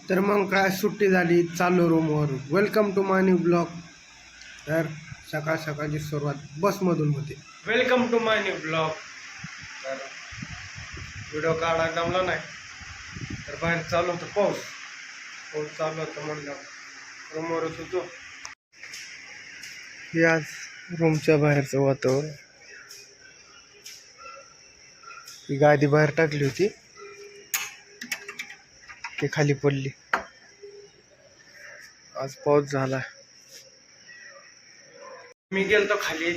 तर मग काय सुट्टी झाली, चाललो रूमवर. Welcome to my new blog. तर सकाळ सकाळची सुरुवात बसमधून होते. Welcome to my new blog. तर व्हिडिओ काढा जमला नाही, तर बाहेर चालू होतं पाऊस चालू होतं म्हणलं रूमवरच होतो. हे आज रूमच्या बाहेरचं वातावरण. ही गादी बाहेर टाकली होती, ती खाली पडली. आज पाऊस झाला. मी गेलतो खाली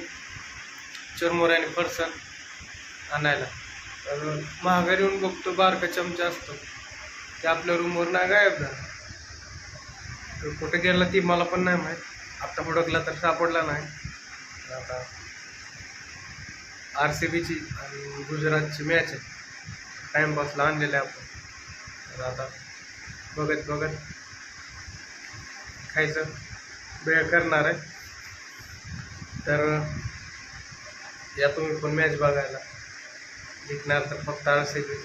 चुरमुर आणि फरसाण आणायला. तर महागारी येऊन बघतो बारका चमचा असतो ते आपल्या रूमवर नाही गायब झाला. तर कुठे गेला ती मला पण नाही माहीत. आता हुडकला तर सापडला नाही. आता RCBची आणि गुजरातची मॅच आहे, टाइमपासला आणलेले आपण. तर आता बघत खायचं वेळ करणार आहे. तर या तुम्ही पण मॅच बघायला. जिंकणार तर फक्त RCB.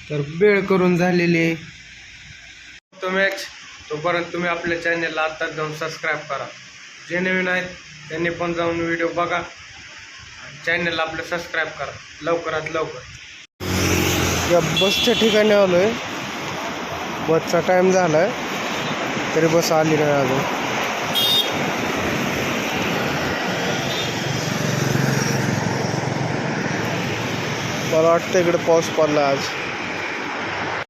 तर वेळ करून झालेली तो मॅच. तोपर्यंत तुम्ही आपल्या चॅनलला आत्ताच जाऊन सबस्क्राईब करा. जे नवीन आहेत त्यांनी पण जाऊन व्हिडिओ बघा, चॅनलला आपलं सबस्क्राईब करा लवकरात लवकर. या बसच्या ठिकाणी आलोय. बसचा टाइम झालाय तरी बस आली नाही अजून. मला वाटतं इकडे पाऊस पडला आज.